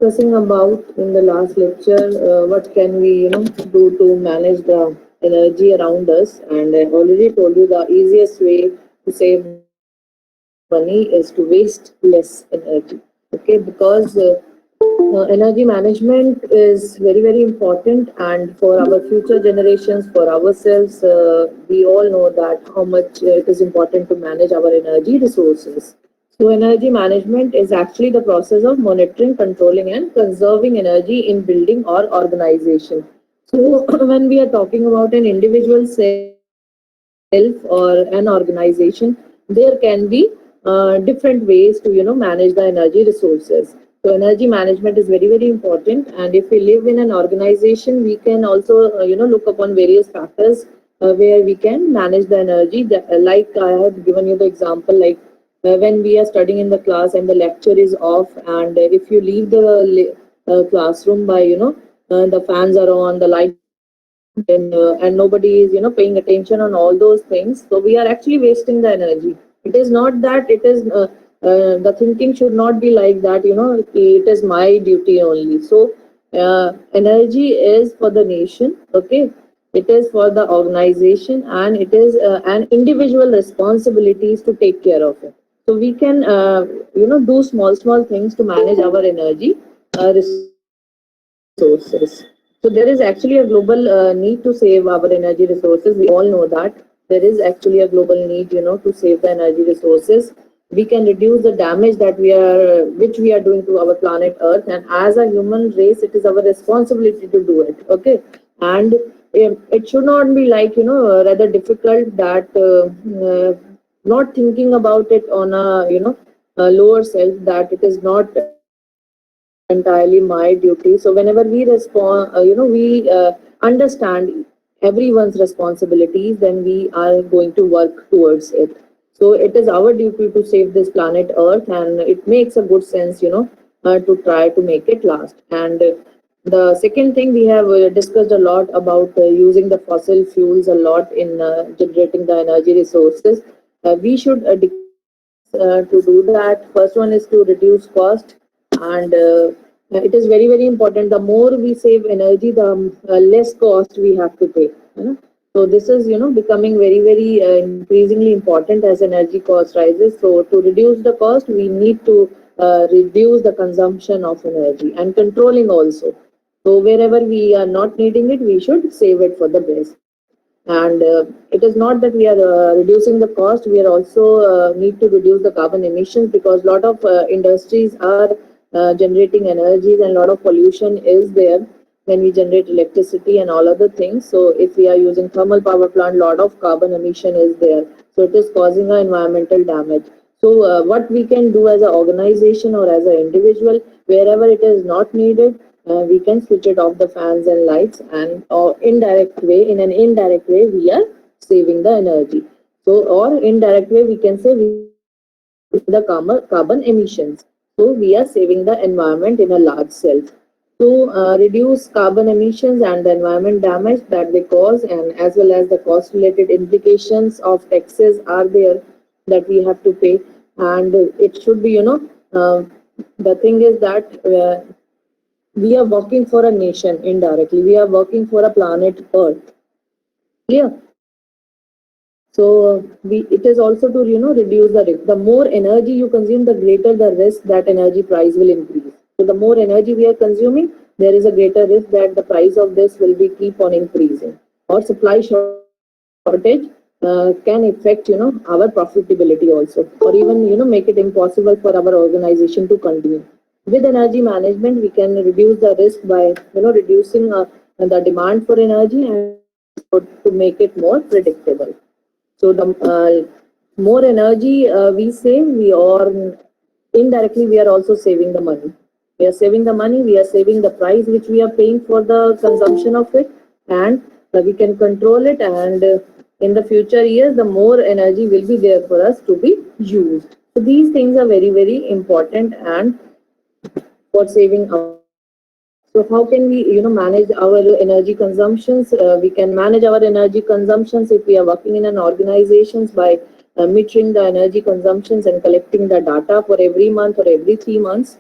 Discussing about in the last lecture, what can we do to manage the energy around us, and I already told you the easiest way to save money is to waste less energy. Okay, because energy management is very, very important, and for our future generations, for ourselves, we all know that how much it is important to manage our energy resources. So, energy management is actually the process of monitoring, controlling, and conserving energy in building or organization. So, when we are talking about an individual self or an organization, there can be different ways to manage the energy resources. So, energy management is very, very important, and if we live in an organization, we can also look upon various factors where we can manage the energy. Like I have given you the example, like when we are studying in the class and the lecture is off, and if you leave the classroom by the fans are on, the lights are on, and nobody is paying attention on all those things, so we are actually wasting the energy. It is not that it is the thinking should not be like that, it is my duty only. So energy is for the nation, okay, it is for the organization, and it is an individual responsibilities to take care of it. So we can do small things to manage our energy resources. So there is actually a global need to save our energy resources. We all know that there is actually a global need to save the energy resources. We can reduce the damage that which we are doing to our planet earth, and as a human race it is our responsibility to do it. Okay, and it should not be like rather difficult that not thinking about it on a a lower self, that it is not entirely my duty. So whenever we respond we understand everyone's responsibilities, then we are going to work towards it. So it is our duty to save this planet earth, and it makes a good sense to try to make it last. And the second thing, we have discussed a lot about using the fossil fuels a lot in generating the energy resources. We should decrease to do that. First one is to reduce cost, and it is very, very important. The more we save energy, the less cost we have to pay. So this is becoming very, very increasingly important as energy cost rises. So to reduce the cost, we need to reduce the consumption of energy, and controlling also. So wherever we are not needing it, we should save it for the best. And it is not that we are reducing the cost, we are also need to reduce the carbon emissions, because a lot of industries are generating energies, and a lot of pollution is there when we generate electricity and all other things. So if we are using thermal power plant, lot of carbon emission is there, so it is causing an environmental damage. So what we can do as an organization or as an individual, wherever it is not needed, we can switch it off the fans and lights, and or indirect way in an indirect way we are saving the energy. So or indirect way we can say we are reducing the carbon emissions. So we are saving the environment in a large self. To reduce carbon emissions and the environment damage that they cause, and as well as the cost related implications of taxes are there that we have to pay. And it should be the thing is that we are working for a nation indirectly, we are working for a planet earth. Clear? So it is also to reduce the risk. The more energy you consume, the greater the risk that energy price will increase. So the more energy we are consuming, there is a greater risk that the price of this will be keep on increasing. Or supply shortage can affect our profitability also, or even make it impossible for our organization to continue. With energy management, we can reduce the risk by reducing the demand for energy, and also to make it more predictable. So the more energy we save, we are indirectly we are also saving the money. We are saving the money. We are saving the price which we are paying for the consumption of it, and we can control it. And in the future years, the more energy will be there for us to be used. So these things are very, very important and for saving our energy. So how can we manage our energy consumptions? We can manage our energy consumptions if we are working in an organizations by metering the energy consumptions and collecting the data for every month or every 3 months.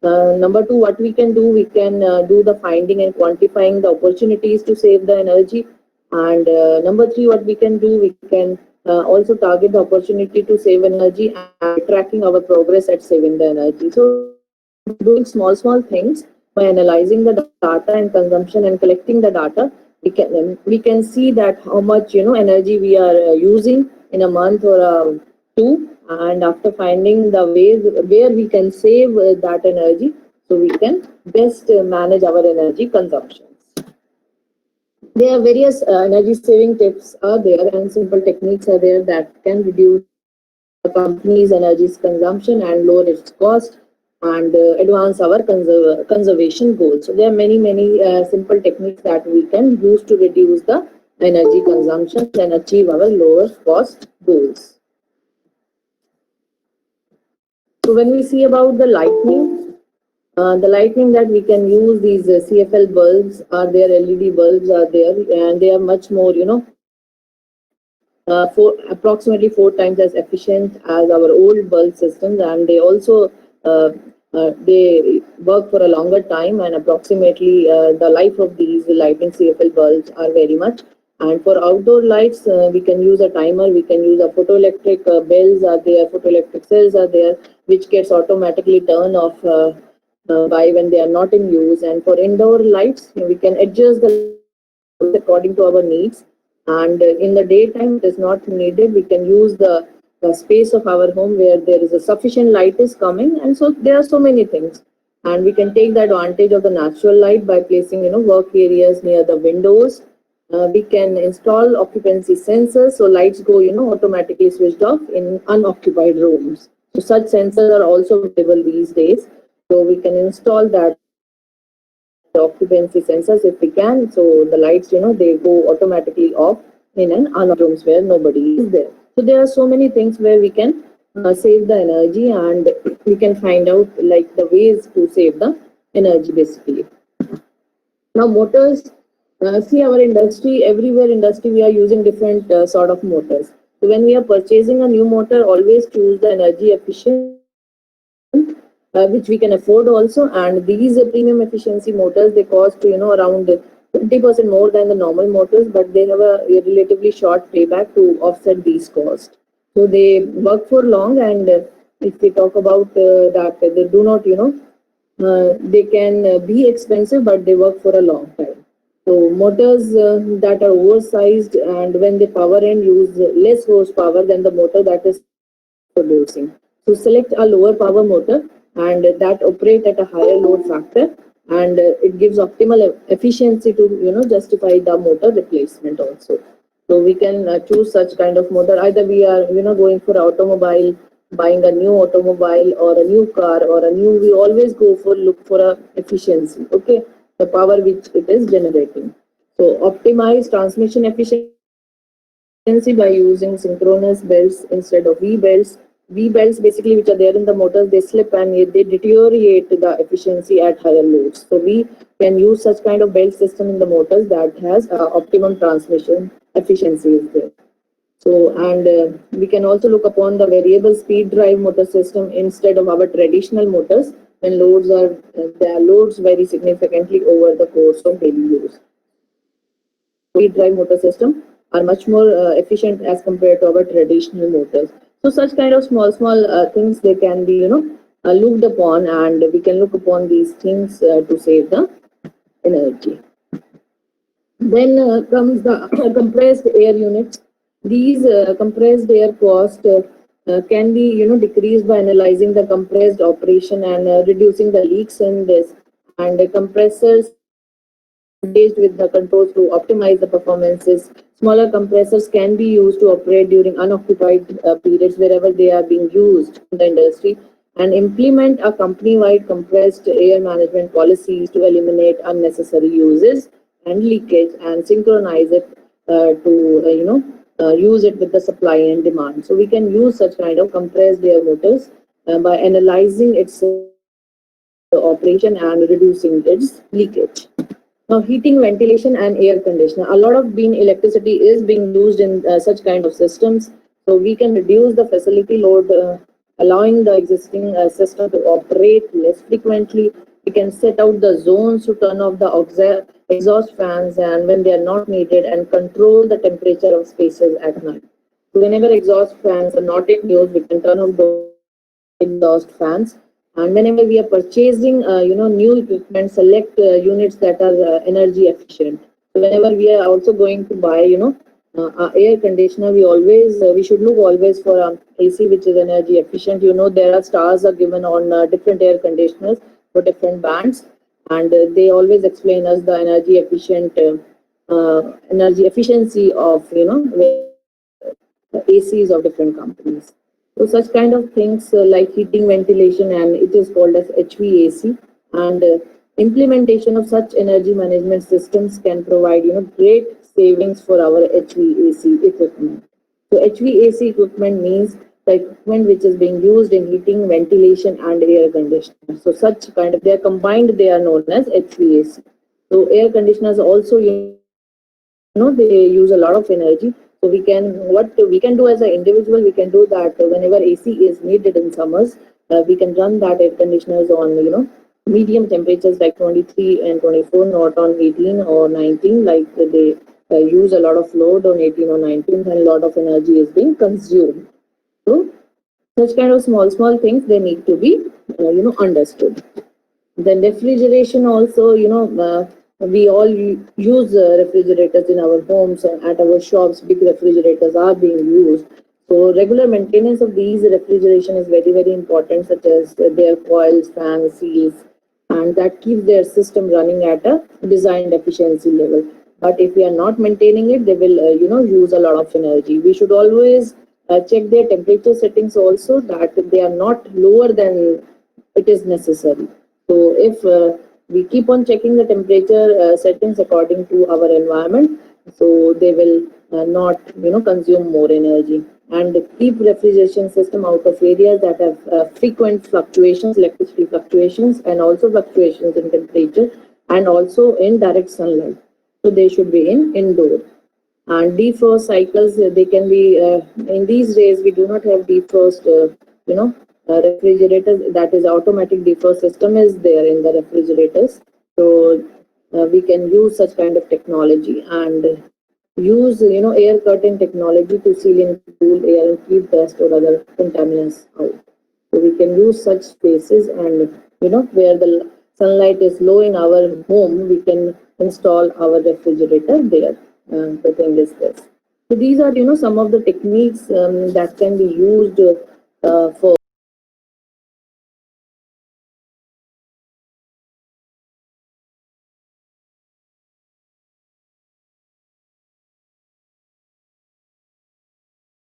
Number two, what we can do, we can do the finding and quantifying the opportunities to save the energy. And number three, what we can do, we can also target the opportunity to save energy and tracking our progress at saving the energy. So doing small things by analyzing the data and consumption and collecting the data, we can see that how much energy we are using in a month or two, and after finding the ways where we can save that energy, so we can best manage our energy consumptions. There are various energy saving tips are there and simple techniques are there that can reduce a company's energy consumption and lower its cost and advance our conservation goals. So there are many simple techniques that we can use to reduce the energy consumption and achieve our lower cost goals. So when we see about the lightning that we can use, these CFL bulbs are there, LED bulbs are there, and they are much more, approximately 4 times as efficient as our old bulb systems, and they also they work for a longer time, and approximately the life of these lighting CFL bulbs are very much. And for outdoor lights, we can use a timer, we can use a photoelectric bells are there, photoelectric cells are there, which gets automatically turned off by when they are not in use. And for indoor lights, we can adjust the according to our needs. And in the daytime, it is not needed. We can use the space of our home where there is a sufficient light is coming. And so there are so many things. And we can take the advantage of the natural light by placing, work areas near the windows. We can install occupancy sensors, so lights go, automatically switched off in unoccupied rooms. So such sensors are also available these days. So we can install that occupancy sensors if we can. So the lights, they go automatically off in an unoccupied rooms where nobody is there. So there are so many things where we can save the energy, and we can find out like the ways to save the energy basically. Now motors, see our industry, everywhere industry we are using different sort of motors. So when we are purchasing a new motor, always choose the energy efficient which we can afford also. And these premium efficiency motors, they cost around 20% more than the normal motors, but they have a relatively short payback to offset these costs. So they work for long, and if we talk about that, they do not they can be expensive, but they work for a long time. So motors that are oversized and when they power and use less horsepower than the motor that is producing. So select a lower power motor and that operate at a higher load factor, and it gives optimal efficiency to justify the motor replacement also. So we can choose such kind of motor. Either we are going for automobile, buying a new automobile or a new car or a new. We always go for look for a efficiency. Okay, the power which it is generating. So optimize transmission efficiency by using synchronous belts instead of V belts. V belts basically which are there in the motors, they slip and they deteriorate the efficiency at higher loads. So we can use such kind of belt system in the motors that has optimum transmission efficiency is there. So and we can also look upon the variable speed drive motor system instead of our traditional motors when loads are their loads vary significantly over the course of daily use. Speed drive motor system are much more efficient as compared to our traditional motors. So such kind of small things they can be looked upon, and we can look upon these things to save the energy. Then comes the compressed air units. These compressed air cost can be decreased by analyzing the compressed operation and reducing the leaks in this. And the compressors engaged with the controls to optimize the performances. Smaller compressors can be used to operate during unoccupied periods wherever they are being used in the industry, and implement a company-wide compressed air management policies to eliminate unnecessary uses and leakage and synchronize it to use it with the supply and demand. So we can use such kind of compressed air motors by analyzing its operation and reducing its leakage. Now, heating, ventilation, and air conditioner. A lot of electricity is being used in such kind of systems. So we can reduce the facility load allowing the existing system to operate less frequently. We can set out the zones to turn off the exhaust fans and when they are not needed, and control the temperature of spaces at night. So whenever exhaust fans are not in use, we can turn off those exhaust fans. And whenever we are purchasing, new equipment, select units that are energy efficient. So whenever we are also going to buy, air conditioner, we should look always for AC which is energy efficient. There are stars are given on different air conditioners for different bands, and they always explain us the energy efficiency of ACs of different companies. So such kind of things like heating, ventilation, and it is called as HVAC. And implementation of such energy management systems can provide great savings for our HVAC equipment. So HVAC equipment means the equipment which is being used in heating, ventilation, and air conditioning. So such kind of they are combined. They are known as HVAC. So air conditioners also they use a lot of energy. So what we can do as an individual, we can do that whenever AC is needed in summers, we can run that air conditioners on medium temperatures like 23 and 24, not on 18 or 19, like they use a lot of load on 18 or 19, and a lot of energy is being consumed. So such kind of small things, they need to be understood. Then refrigeration also, we all use refrigerators in our homes and at our shops. Big refrigerators are being used. So regular maintenance of these refrigeration is very important, such as their coils, fans, seals, and that keeps their system running at a designed efficiency level. But if we are not maintaining it, they will use a lot of energy. We should always check their temperature settings also, that they are not lower than it is necessary. So if we keep on checking the temperature settings according to our environment, so they will not consume more energy. And keep refrigeration system out of areas that have frequent fluctuations, electricity fluctuations, and also fluctuations in temperature, and also in direct sunlight. So they should be in indoor. And defrost cycles, they can be in these days we do not have defrost refrigerators, that is automatic defrost system is there in the refrigerators. So we can use such kind of technology and use air curtain technology to seal in cool air and keep dust or other contaminants out. So we can use such spaces, and where the sunlight is low in our home, we can install our refrigerator there. The thing is this. So these are some of the techniques that can be used for